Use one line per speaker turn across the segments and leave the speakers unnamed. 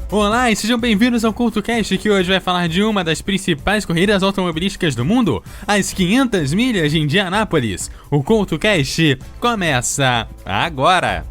Olá e sejam bem-vindos ao CultoCast, que hoje vai falar de uma das principais corridas automobilísticas do mundo, as 500 milhas de Indianápolis. O CultoCast começa agora!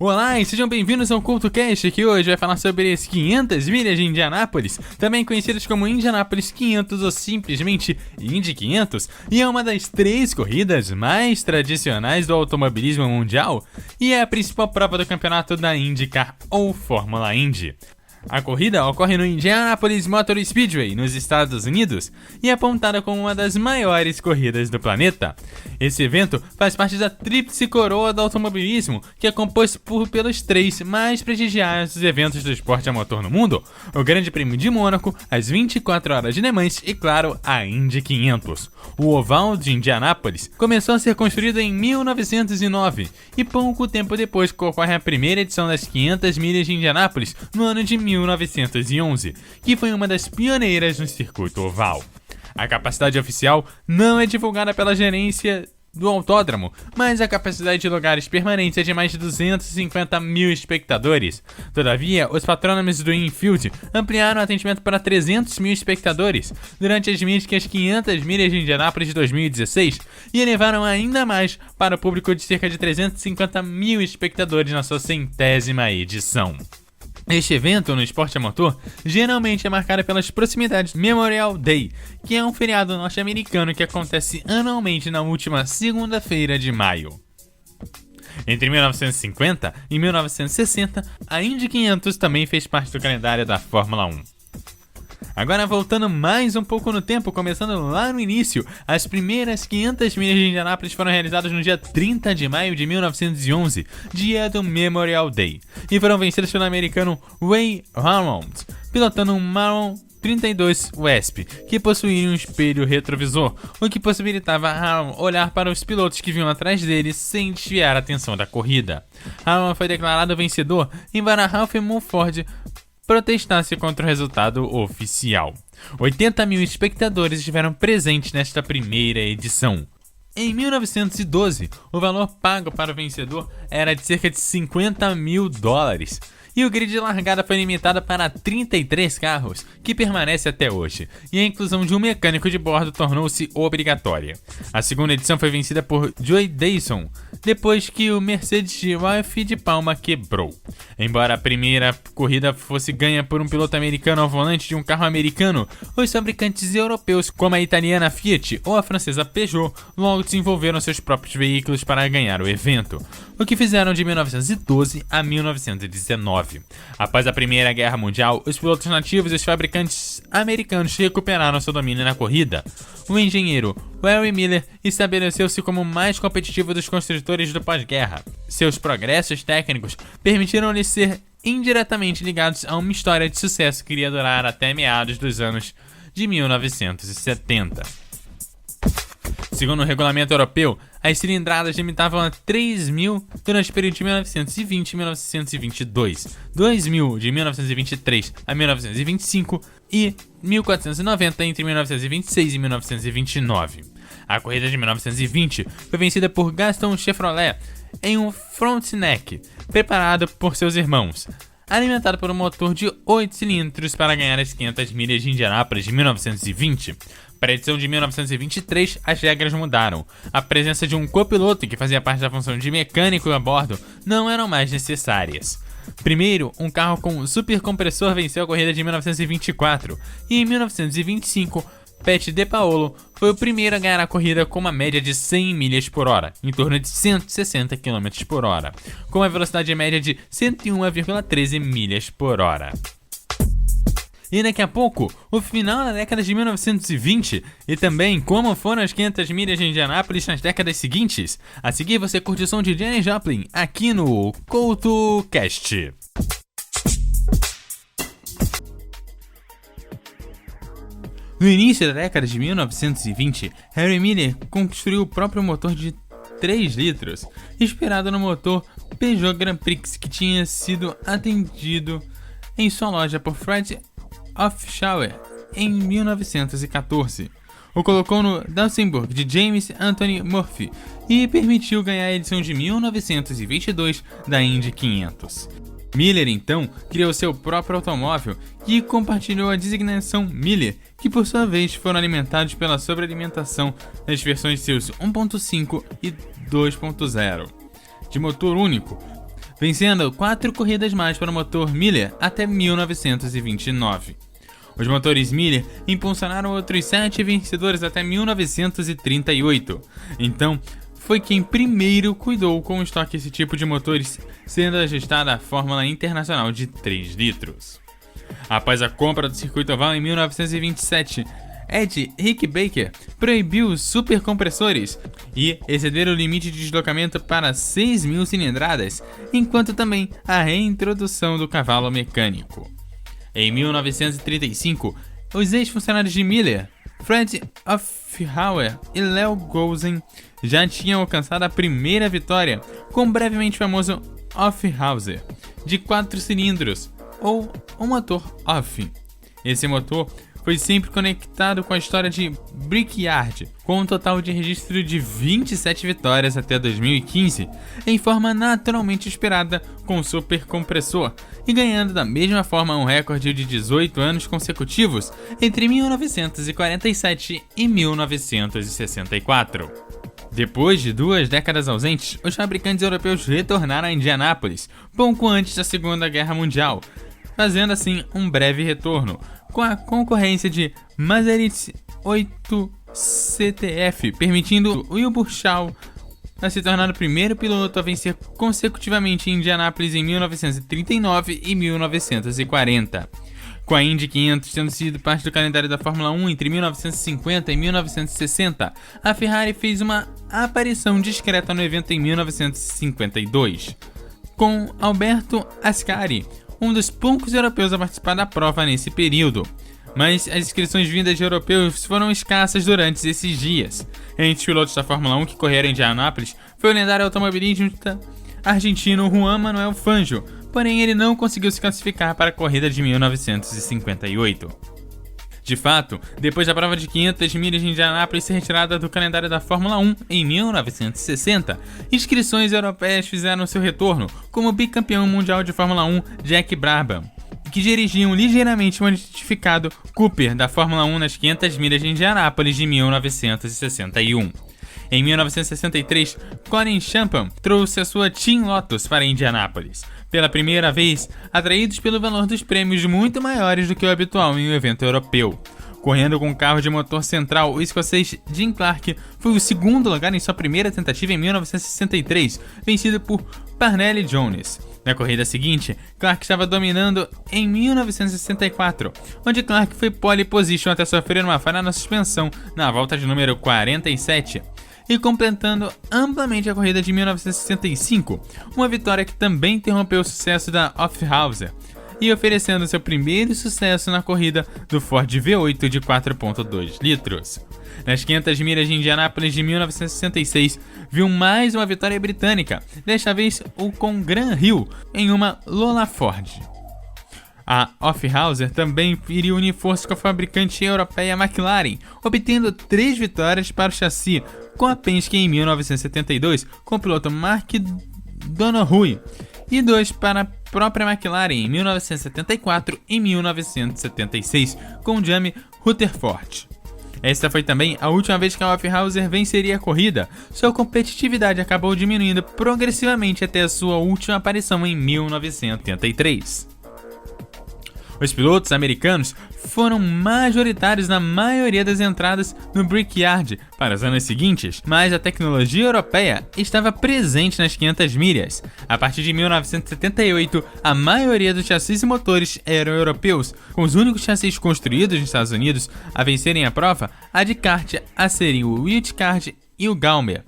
Olá e sejam bem-vindos ao CultoCast, que hoje vai falar sobre as 500 milhas de Indianápolis, também conhecidas como Indianápolis 500 ou simplesmente Indy 500, e é uma das 3 corridas mais tradicionais do automobilismo mundial e é a principal prova do campeonato da IndyCar ou Fórmula Indy. A corrida ocorre no Indianapolis Motor Speedway, nos Estados Unidos, e é apontada como uma das maiores corridas do planeta. Esse evento faz parte da tríplice coroa do automobilismo, que é composto pelos 3 mais prestigiados eventos do esporte a motor no mundo: o Grande Prêmio de Mônaco, as 24 Horas de Le Mans e, claro, a Indy 500. O oval de Indianápolis começou a ser construído em 1909 e pouco tempo depois ocorre a primeira edição das 500 milhas de Indianápolis no ano de 1911, que foi uma das pioneiras no circuito oval. A capacidade oficial não é divulgada pela gerência do autódromo, mas a capacidade de lugares permanentes é de mais de 250 mil espectadores. Todavia, os patrônomos do infield ampliaram o atendimento para 300 mil espectadores durante as míticas 500 milhas de Indianápolis de 2016 e elevaram ainda mais para o público de cerca de 350 mil espectadores na sua 100ª edição. Este evento no esporte a motor geralmente é marcado pelas proximidades Memorial Day, que é um feriado norte-americano que acontece anualmente na última segunda-feira de maio. Entre 1950 e 1960, a Indy 500 também fez parte do calendário da Fórmula 1. Agora voltando mais um pouco no tempo, começando lá no início, as primeiras 500 milhas de Indianápolis foram realizadas no dia 30 de maio de 1911, dia do Memorial Day, e foram vencidas pelo americano Ray Harmon, pilotando um Marlin 32 Wesp, que possuía um espelho retrovisor, o que possibilitava Harmon olhar para os pilotos que vinham atrás dele sem desviar a atenção da corrida. Harmon foi declarado vencedor, embora Ralph Mulford protestasse contra o resultado oficial. 80 mil espectadores estiveram presentes nesta primeira edição. Em 1912, o valor pago para o vencedor era de cerca de $50 mil, e o grid de largada foi limitado para 33 carros, que permanece até hoje, e a inclusão de um mecânico de bordo tornou-se obrigatória. A segunda edição foi vencida por Joey Dawson, depois que o Mercedes de Ralph de Palma quebrou. Embora a primeira corrida fosse ganha por um piloto americano ao volante de um carro americano, os fabricantes europeus, como a italiana Fiat ou a francesa Peugeot, logo desenvolveram seus próprios veículos para ganhar o evento, o que fizeram de 1912 a 1919. Após a Primeira Guerra Mundial, os pilotos nativos e os fabricantes americanos recuperaram seu domínio na corrida. O engenheiro Harry Miller estabeleceu-se como o mais competitivo dos construtores do pós-guerra. Seus progressos técnicos permitiram-lhe ser indiretamente ligados a uma história de sucesso que iria durar até meados dos anos de 1970. Segundo o regulamento europeu, as cilindradas limitavam a 3.000 durante o período de 1920 e 1922, 2.000 de 1923 a 1925 e 1.490 entre 1926 e 1929. A corrida de 1920 foi vencida por Gaston Chevrolet em um Frontenac, preparado por seus irmãos, alimentado por um motor de 8 cilindros para ganhar as 500 milhas de Indianápolis de 1920. Para a edição de 1923, as regras mudaram. A presença de um copiloto que fazia parte da função de mecânico a bordo não eram mais necessárias. Primeiro, um carro com supercompressor venceu a corrida de 1924 e em 1925, Pat De Paolo foi o primeiro a ganhar a corrida com uma média de 100 milhas por hora, em torno de 160 km por hora, com uma velocidade média de 101,13 milhas por hora. E daqui a pouco, o final da década de 1920 e também como foram as 500 milhas de Indianápolis nas décadas seguintes. A seguir você curte o som de Janis Joplin aqui no CultoCast. No início da década de 1920, Harry Miller construiu o próprio motor de 3 litros, inspirado no motor Peugeot Grand Prix que tinha sido atendido em sua loja por Fred Hofschauer em 1914. O colocou no Duesenberg de James Anthony Murphy e permitiu ganhar a edição de 1922 da Indy 500. Miller então criou seu próprio automóvel e compartilhou a designação Miller, que por sua vez foram alimentados pela sobrealimentação nas versões seus 1.5 e 2.0 de motor único, vencendo 4 corridas mais para o motor Miller até 1929. Os motores Miller impulsionaram outros 7 vencedores até 1938. Então, foi quem primeiro cuidou com o estoque desse tipo de motores, sendo ajustada a Fórmula Internacional de 3 litros. Após a compra do circuito oval em 1927, Ed Rickenbacker proibiu os supercompressores e exceder o limite de deslocamento para 6.000 cilindradas, enquanto também a reintrodução do cavalo mecânico. Em 1935, os ex-funcionários de Miller, Fred Hofschauer e Leo Gosen, já tinham alcançado a primeira vitória com o brevemente famoso Hofhauser, de 4 cilindros, ou o motor Hoff. Esse motor foi sempre conectado com a história de Brickyard, com um total de registro de 27 vitórias até 2015, em forma naturalmente esperada com o supercompressor, e ganhando da mesma forma um recorde de 18 anos consecutivos entre 1947 e 1964. Depois de 2 décadas ausentes, os fabricantes europeus retornaram a Indianápolis, pouco antes da Segunda Guerra Mundial, fazendo assim um breve retorno, com a concorrência de Maserati 8 CTF, permitindo Wilbur Shaw a se tornar o primeiro piloto a vencer consecutivamente em Indianápolis em 1939 e 1940. Com a Indy 500 tendo sido parte do calendário da Fórmula 1 entre 1950 e 1960, a Ferrari fez uma aparição discreta no evento em 1952, com Alberto Ascari, um dos poucos europeus a participar da prova nesse período. Mas as inscrições vindas de europeus foram escassas durante esses dias. Entre os pilotos da Fórmula 1 que correram em Indianápolis foi o lendário automobilista argentino Juan Manuel Fangio, porém ele não conseguiu se classificar para a corrida de 1958. De fato, depois da prova de 500 milhas de Indianápolis ser retirada do calendário da Fórmula 1 em 1960, inscrições europeias fizeram seu retorno, como o bicampeão mundial de Fórmula 1 Jack Brabham, que dirigia um ligeiramente modificado Cooper da Fórmula 1 nas 500 milhas de Indianápolis de 1961. Em 1963, Colin Champan trouxe a sua Team Lotus para Indianápolis, pela primeira vez atraídos pelo valor dos prêmios muito maiores do que o habitual em um evento europeu. Correndo com um carro de motor central, o escocês Jim Clark foi o segundo lugar em sua primeira tentativa em 1963, vencido por Parnelli Jones. Na corrida seguinte, Clark estava dominando em 1964, onde Clark foi pole position até sofrer uma falha na suspensão na volta de número 47, e completando amplamente a corrida de 1965, uma vitória que também interrompeu o sucesso da Hofhauser, e oferecendo seu primeiro sucesso na corrida do Ford V8 de 4.2 litros. Nas 500 milhas de Indianápolis de 1966, viu mais uma vitória britânica, desta vez o com Graham Hill, em uma Lola Ford. A Hofhauser também iria unir forças com a fabricante europeia McLaren, obtendo 3 vitórias para o chassi, com a Penske em 1972, com o piloto Mark Donohue, e 2 para a própria McLaren em 1974 e 1976, com Jamie Rutherford. Esta foi também a última vez que a Hofhauser venceria a corrida. Sua competitividade acabou diminuindo progressivamente até a sua última aparição em 1983. Os pilotos americanos foram majoritários na maioria das entradas no Brickyard para os anos seguintes, mas a tecnologia europeia estava presente nas 500 milhas. A partir de 1978, a maioria dos chassis e motores eram europeus, com os únicos chassis construídos nos Estados Unidos a vencerem a prova, a de kart a serem o Wildcard e o Gaumer,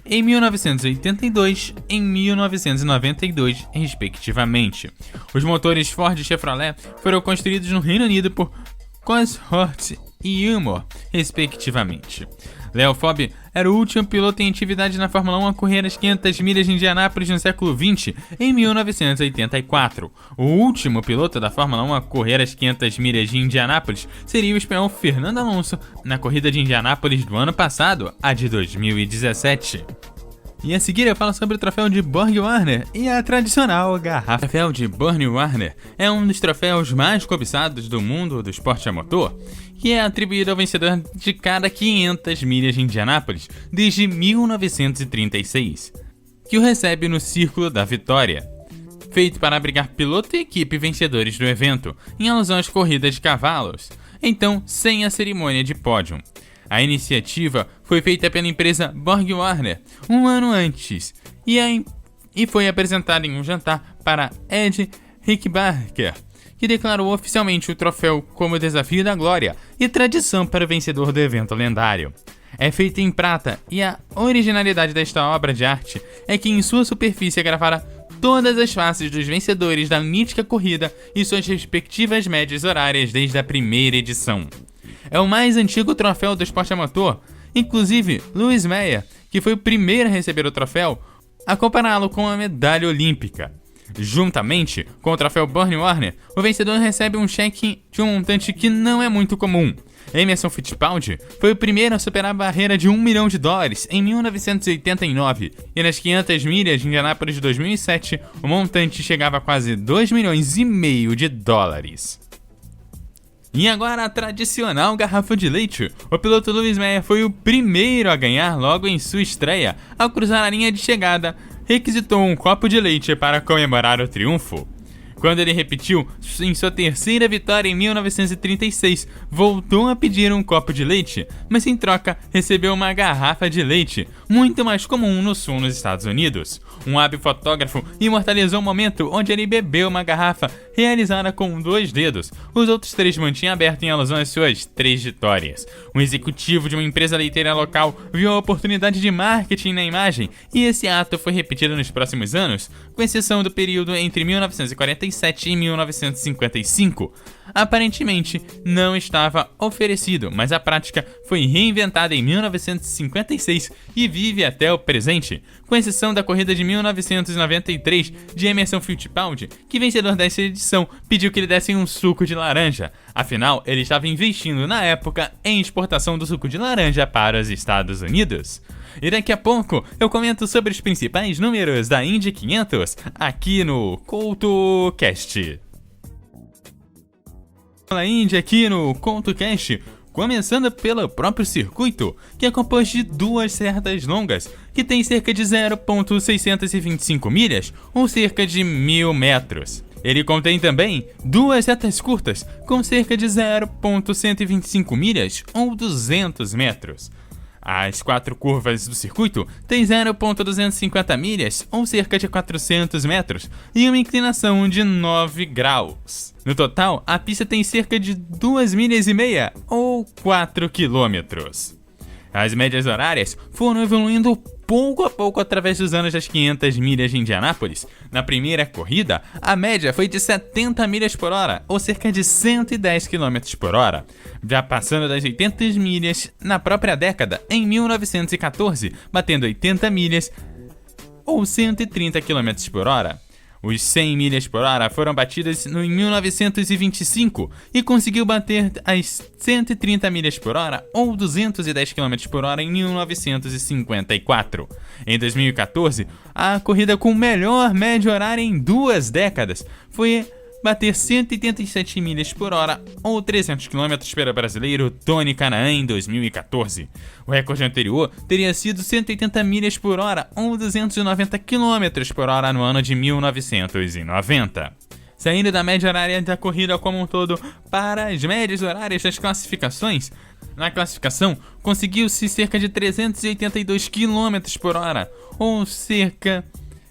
em 1982 e em 1992, respectivamente. Os motores Ford e Chevrolet foram construídos no Reino Unido por Cosworth e Ilmor, respectivamente. Leo Fobb era o último piloto em atividade na Fórmula 1 a correr as 500 milhas de Indianápolis no século XX, em 1984. O último piloto da Fórmula 1 a correr as 500 milhas de Indianápolis seria o espanhol Fernando Alonso, na corrida de Indianápolis do ano passado, a de 2017. E a seguir eu falo sobre o troféu de Borg-Warner e a tradicional garrafa. O troféu de Borg-Warner é um dos troféus mais cobiçados do mundo do esporte a motor, que é atribuído ao vencedor de cada 500 milhas de Indianápolis desde 1936, que o recebe no Círculo da Vitória, feito para abrigar piloto e equipe vencedores do evento, em alusão às corridas de cavalos, então sem a cerimônia de pódio. A iniciativa foi feita pela empresa Borg-Warner um ano antes e foi apresentada em um jantar para Ed Rickenbacker, que declarou oficialmente o troféu como desafio da glória e tradição para o vencedor do evento lendário. É feita em prata e a originalidade desta obra de arte é que em sua superfície é gravada todas as faces dos vencedores da mítica corrida e suas respectivas médias horárias desde a primeira edição. É o mais antigo troféu do esporte a motor, inclusive Louis Meyer, que foi o primeiro a receber o troféu, a compará-lo com a medalha olímpica. Juntamente com o troféu Borg-Warner, o vencedor recebe um cheque de um montante que não é muito comum. Emerson Fittipaldi foi o primeiro a superar a barreira de $1 milhão em 1989, e nas 500 milhas de Indianápolis de 2007, o montante chegava a quase $2,5 milhões. E agora a tradicional garrafa de leite. O piloto Louis Meyer foi o primeiro a ganhar logo em sua estreia. Ao cruzar a linha de chegada, requisitou um copo de leite para comemorar o triunfo. Quando ele repetiu em sua terceira vitória em 1936, voltou a pedir um copo de leite, mas em troca recebeu uma garrafa de leite, muito mais comum no sul nos Estados Unidos. Um hábil fotógrafo imortalizou o momento onde ele bebeu uma garrafa realizada com 2 dedos. Os outros 3 mantinha aberto em alusão às suas 3 vitórias. Um executivo de uma empresa leiteira local viu a oportunidade de marketing na imagem e esse ato foi repetido nos próximos anos, com exceção do período entre 1947 e 1955. Aparentemente não estava oferecido, mas a prática foi reinventada em 1956 e vive até o presente, com exceção da corrida de 1993 de Emerson Fittipaldi, que vencedor dessa edição pediu que lhe dessem um suco de laranja. Afinal, ele estava investindo na época em exportação do suco de laranja para os Estados Unidos. E daqui a pouco eu comento sobre os principais números da Indy 500 aqui no CoutoCast. Fala Indy aqui no CoutoCast, começando pelo próprio circuito, que é composto de 2 certas longas, que tem cerca de 0,625 milhas, ou cerca de 1.000 metros. Ele contém também 2 retas curtas, com cerca de 0,125 milhas, ou 200 metros. As 4 curvas do circuito têm 0,250 milhas, ou cerca de 400 metros, e uma inclinação de 9 graus. No total, a pista tem cerca de 2,5 milhas, ou 4 quilômetros. As médias horárias foram evoluindo pouco a pouco através dos anos das 500 milhas de Indianápolis. Na primeira corrida, a média foi de 70 milhas por hora, ou cerca de 110 km por hora, já passando das 80 milhas na própria década, em 1914, batendo 80 milhas, ou 130 km por hora. Os 100 milhas por hora foram batidas em 1925 e conseguiu bater as 130 milhas por hora ou 210 km por hora em 1954. Em 2014, a corrida com melhor média horária em 2 décadas foi bater 187 milhas por hora ou 300 km para o brasileiro Tony Canaan em 2014. O recorde anterior teria sido 180 milhas por hora ou 290 km por hora no ano de 1990. Saindo da média horária da corrida como um todo para as médias horárias das classificações, na classificação conseguiu-se cerca de 382 km por hora ou cerca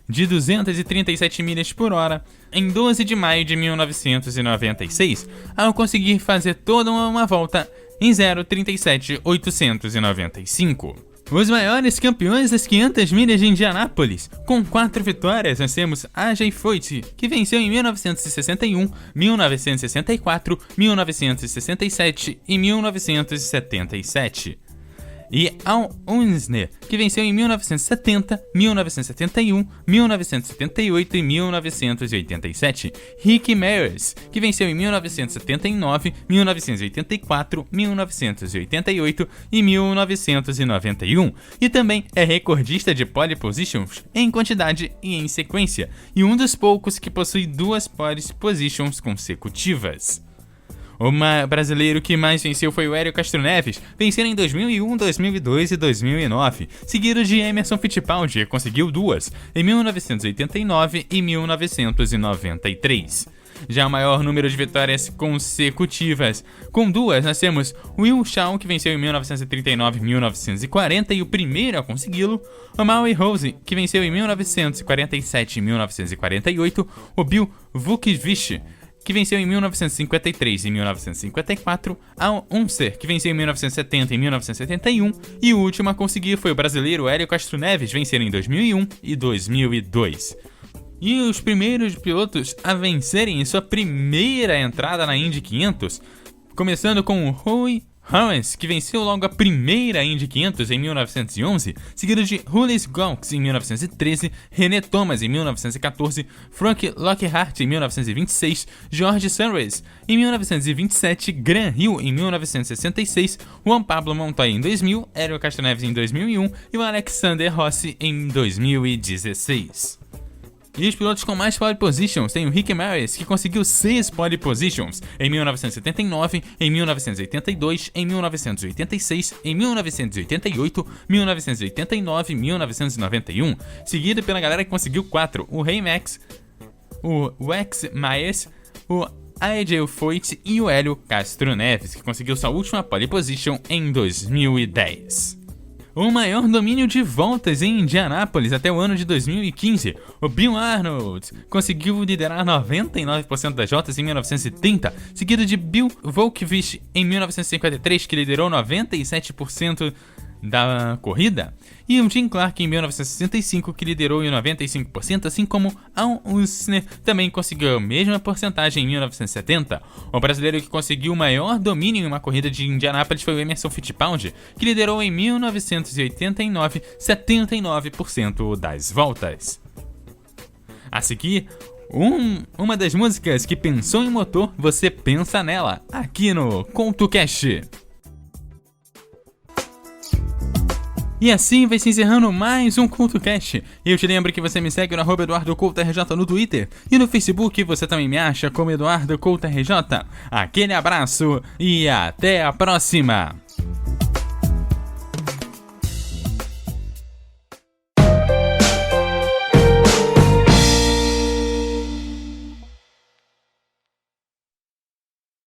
de 237 milhas por hora em 12 de maio de 1996, ao conseguir fazer toda uma volta em 0,37,895. Os maiores campeões das 500 milhas de Indianápolis, com 4 vitórias, nós temos A.J. Foyt, que venceu em 1961, 1964, 1967 e 1977. e Al Unser, que venceu em 1970, 1971, 1978 e 1987. Rick Mayers, que venceu em 1979, 1984, 1988 e 1991. E também é recordista de pole positions em quantidade e em sequência, e um dos poucos que possui 2 pole positions consecutivas. O brasileiro que mais venceu foi o Hélio Castro Neves, vencendo em 2001, 2002 e 2009, seguido de Emerson Fittipaldi, que conseguiu 2, em 1989 e 1993. Já o maior número de vitórias consecutivas, com 2, nós temos Will Shaw, que venceu em 1939 e 1940 e o primeiro a consegui-lo, o Maui Rose, que venceu em 1947 e 1948, o Bill Vukovich, que venceu em 1953 e 1954, Al Unser, que venceu em 1970 e 1971, e o último a conseguir foi o brasileiro Hélio Castro Neves, vencendo em 2001 e 2002. E os primeiros pilotos a vencerem em sua primeira entrada na Indy 500, começando com o Roy Howes, que venceu logo a primeira Indy 500 em 1911, seguido de Ulysse Gonks em 1913, René Thomas em 1914, Frank Lockhart em 1926, George Sunrise em 1927, Graham Hill em 1966, Juan Pablo Montoya em 2000, Hélio Castro Neves em 2001 e o Alexander Rossi em 2016. E os pilotos com mais pole positions tem o Rick Mayers, que conseguiu 6 pole positions em 1979, em 1982, em 1986, em 1988, 1989 e 1991, seguido pela galera que conseguiu 4, o Ray Max, o Wex Myers, o AJ Foyt e o Hélio Castro Neves, que conseguiu sua última pole position em 2010. O maior domínio de voltas em Indianápolis até o ano de 2015, o Bill Arnold conseguiu liderar 99% das voltas em 1930, seguido de Bill Volkovich em 1953, que liderou 97% da corrida, e o Jim Clark em 1965, que liderou em 95%, assim como Al Unser também conseguiu a mesma porcentagem em 1970. O brasileiro que conseguiu o maior domínio em uma corrida de Indianápolis foi o Emerson Fittipaldi, que liderou em 1989 79% das voltas. A seguir, uma das músicas que pensou em motor, você pensa nela, aqui no CoutoCast. E assim vai se encerrando mais um CoutoCast. E eu te lembro que você me segue no @EduardoCoutoRJ no Twitter. E no Facebook você também me acha como EduardoCoutoRJ. Aquele abraço e até a próxima!